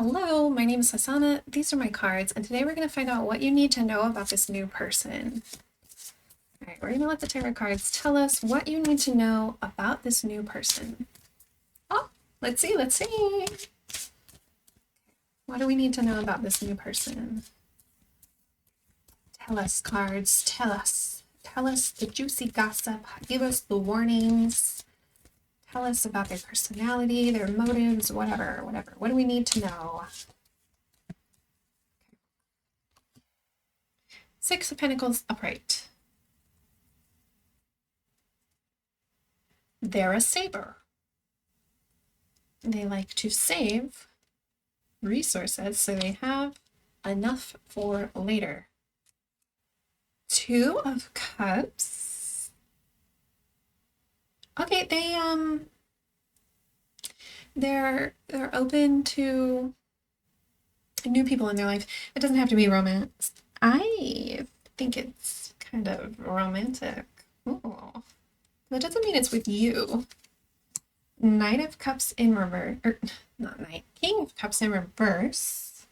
Hello, my name is Hasana. These are my cards, and today we're going to find out what you need to know about this new person. All right, we're going to let the tarot cards tell us what you need to know about this new person. Oh, let's see. What do we need to know about this new person? Tell us, cards, tell us. Tell us the juicy gossip. Give us the warnings. Tell us about their personality, their motives, whatever. What do we need to know? Six of Pentacles upright. They're a saver. They like to save resources so they have enough for later. Two of Cups. Okay, they're open to new people in their life. It doesn't have to be romance. I think it's kind of romantic. Ooh. That doesn't mean it's with you. Knight of Cups in reverse, or not Knight, King of Cups in reverse.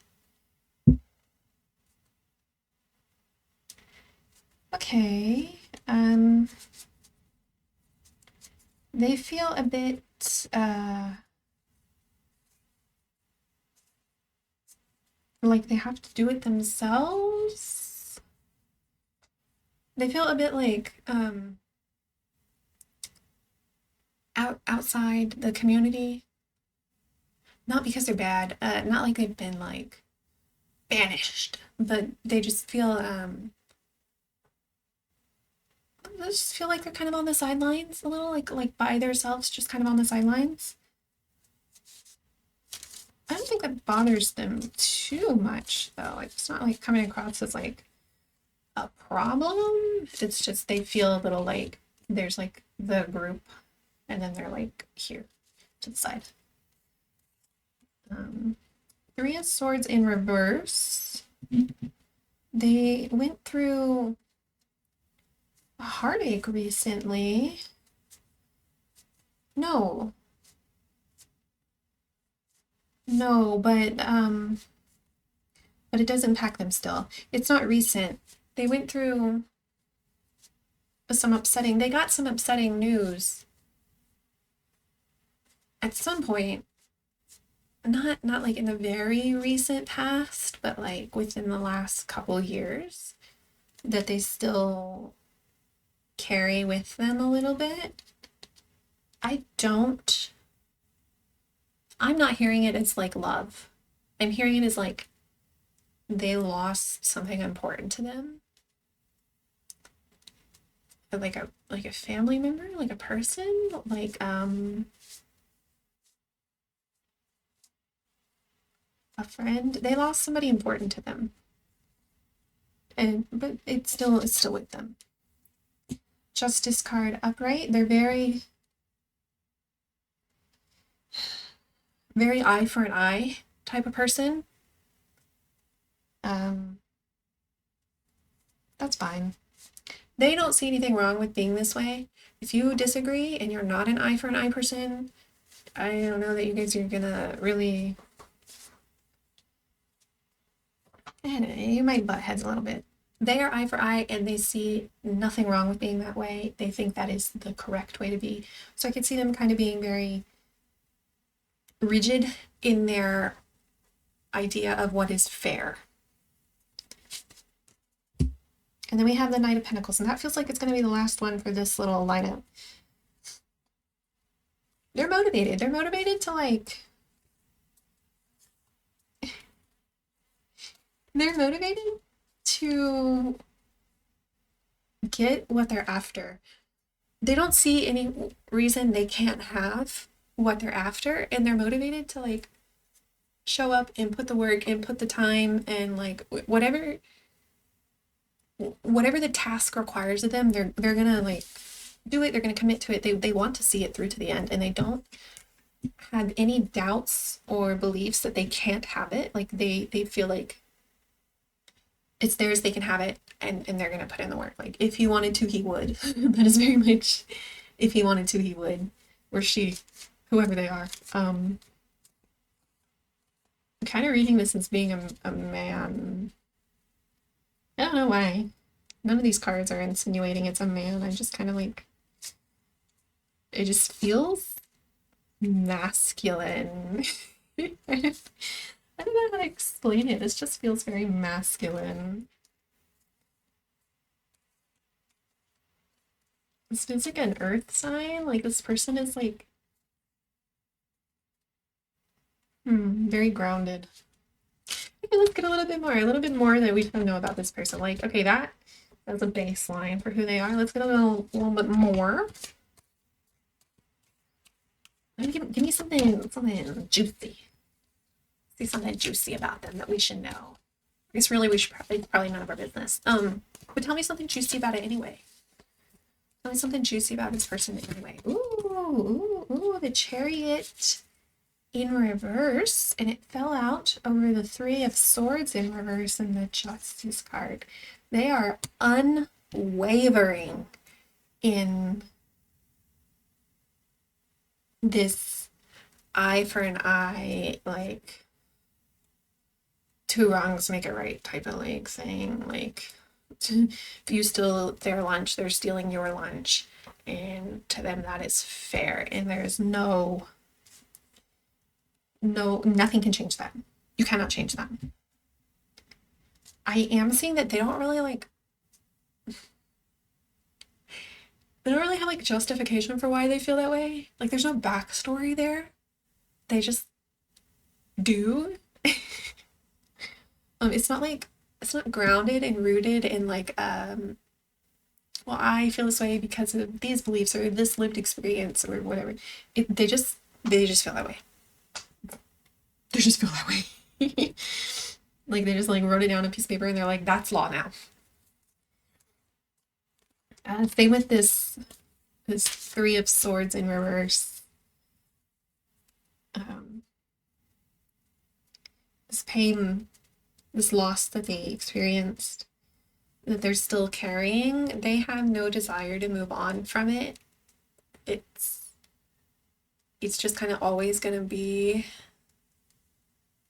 Okay, they feel a bit, like they have to do it themselves. They feel a bit like, outside the community. Not because they're bad, not like they've been like banished, but they just feel like they're kind of on the sidelines a little, like by themselves, just kind of on the sidelines. I don't think that bothers them too much though. Like, it's not like coming across as like a problem. It's just they feel a little like there's like the group and then they're like here to the side. Three of Swords in reverse. They went through a heartache recently. No. No, but it does impact them still. It's not recent. They went through they got some upsetting news at some point. Not like in the very recent past, but like within the last couple years that they still carry with them a little bit. I'm not hearing it as like love. I'm hearing it as like they lost something important to them. Like a family member, like a person, like a friend. They lost somebody important to them. But it's still with them. Justice card upright. They're very eye for an eye type of person. That's fine. They don't see anything wrong with being this way. If you disagree and you're not an eye for an eye person, I don't know that you guys are gonna really, I don't know, you might butt heads a little bit. They are eye for eye and they see nothing wrong with being that way. They think that is the correct way to be. So I could see them kind of being very rigid in their idea of what is fair. And then we have the Knight of Pentacles, and that feels like it's going to be the last one for this little lineup. They're motivated. They're motivated to like... They're motivated to get what they're after. They don't see any reason they can't have what they're after, and they're motivated to like show up and put the work and put the time and like whatever the task requires of them, they're gonna like do it. They're gonna commit to it. They want to see it through to the end, and they don't have any doubts or beliefs that they can't have it. Like they feel like it's theirs, they can have it, and they're gonna put in the work. Like if he wanted to, he would. That is very much if he wanted to, he would. Or she, whoever they are. kind of reading this as being a man. I don't know why. None of these cards are insinuating it's a man. I'm just kind of like, it just feels masculine. I don't know how to explain it. This just feels very masculine. This feels like an earth sign. Like this person is like, very grounded. Okay, let's get a little bit more that we don't know about this person. Like, okay, that's a baseline for who they are. Let's get little bit more. Give me something juicy. See something juicy about them that we should know. I guess really we should probably none of our business. But tell me something juicy about it anyway. Tell me something juicy about this person anyway. Ooh, the Chariot in reverse, and it fell out over the Three of Swords in reverse and the Justice card. They are unwavering in this eye for an eye, like two wrongs make it right type of like saying, like if you steal their lunch, they're stealing your lunch, and to them that is fair, and there's nothing can change that. You cannot change that. I am seeing that they don't really have like justification for why they feel that way. Like there's no backstory there. They just do. It's not grounded and rooted in like well, I feel this way because of these beliefs or this lived experience or whatever. They just feel that way. They just feel that way. Like they just like wrote it down on a piece of paper and they're like, that's law now. Same with this Three of Swords in reverse. This pain, this loss that they experienced, that they're still carrying, they have no desire to move on from it. It's just kind of always going to be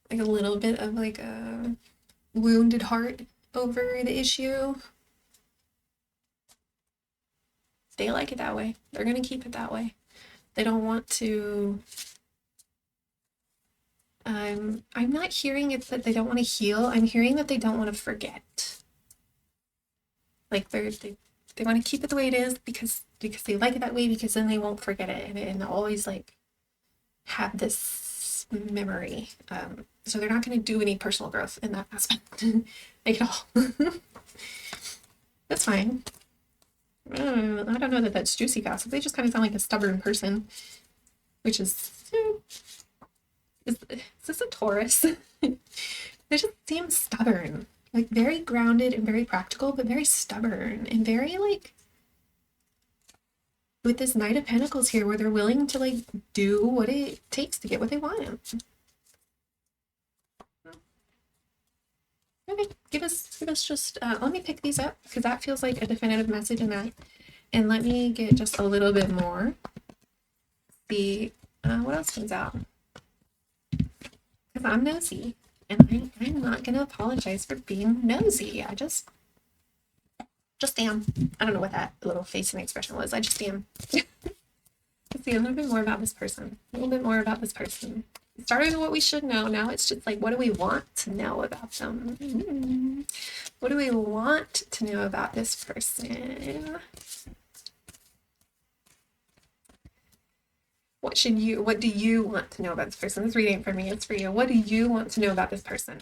like a little bit of like a wounded heart over the issue. They like it that way. They're going to keep it that way. They don't want to. I'm not hearing it that they don't want to heal. I'm hearing that they don't want to forget. Like they want to keep it the way it is because they like it that way, because then they won't forget it and always like have this memory. So they're not going to do any personal growth in that aspect. Like at all. That's fine. I don't know that that's juicy gossip. They just kind of sound like a stubborn person, which is is this a Taurus? They just seem stubborn, like very grounded and very practical, but very stubborn and very like with this Knight of Pentacles here, where they're willing to like do what it takes to get what they want. Okay, give us just let me pick these up because that feels like a definitive message in that, and let me get just a little bit more. The what else comes out? Because I'm nosy, and I'm not gonna apologize for being nosy. I just am. I don't know what that little face and expression was. I just am. Let's see a little bit more about this person. A little bit more about this person. Started with what we should know. Now it's just like, what do we want to know about them? What do we want to know about this person? What do you want to know about this person? This reading for me, it's for you. What do you want to know about this person?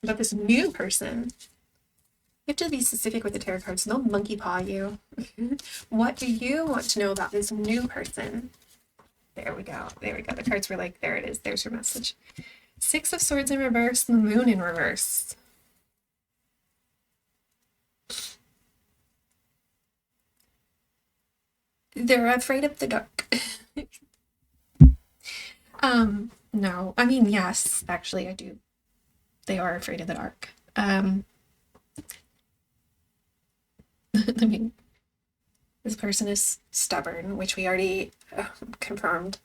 About this new person? You have to be specific with the tarot cards. They'll monkey paw you. What do you want to know about this new person? There we go. The cards were like, there it is. There's your message. Six of Swords in reverse, the Moon in reverse. They're afraid of the dark. No. I mean, yes, actually, I do. They are afraid of the dark. I mean, this person is stubborn, which we already confirmed.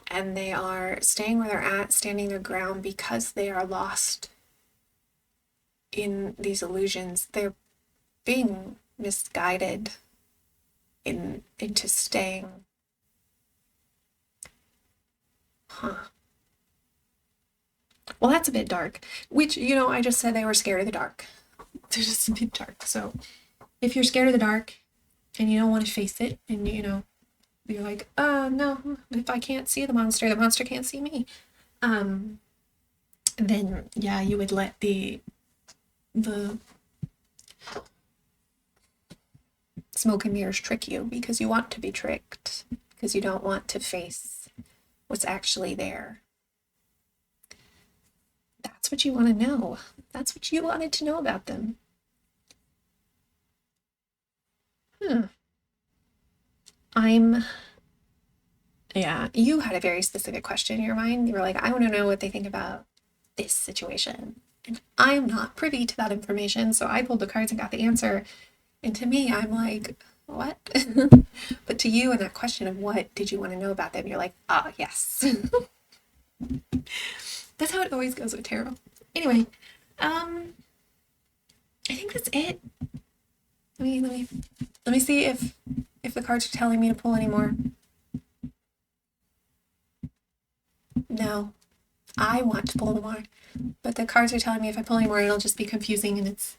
and they are staying where they're at, standing their ground because they are lost in these illusions. They're being misguided into staying. Huh. Well, that's a bit dark. Which, I just said they were scared of the dark. They're just a bit dark. So if you're scared of the dark and you don't want to face it, and you're like, no, if I can't see the monster can't see me. Then yeah, you would let the smoke and mirrors trick you because you want to be tricked, because you don't want to face what's actually there. That's what you want to know. That's what you wanted to know about them. Yeah, you had a very specific question in your mind. You were like, I want to know what they think about this situation. And I'm not privy to that information. So I pulled the cards and got the answer. And to me, I'm like, what? But to you, and that question of what did you want to know about them, you're like, ah, yes. That's how it always goes with tarot. Anyway, I think that's it. Let me see if the cards are telling me to pull any more. No, I want to pull more, but the cards are telling me if I pull any more, it'll just be confusing and it's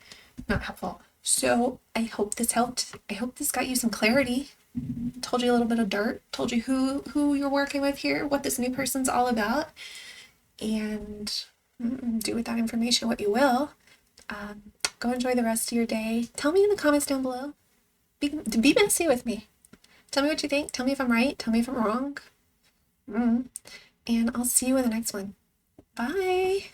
not helpful. So I hope this helped. I hope this got you some clarity. Told you a little bit of dirt. Told you who you're working with here, what this new person's all about, and do with that information what you will. Go enjoy the rest of your day. Tell me in the comments down below. Be messy with me. Tell me what you think. Tell me if I'm right. Tell me if I'm wrong. And I'll see you in the next one. Bye.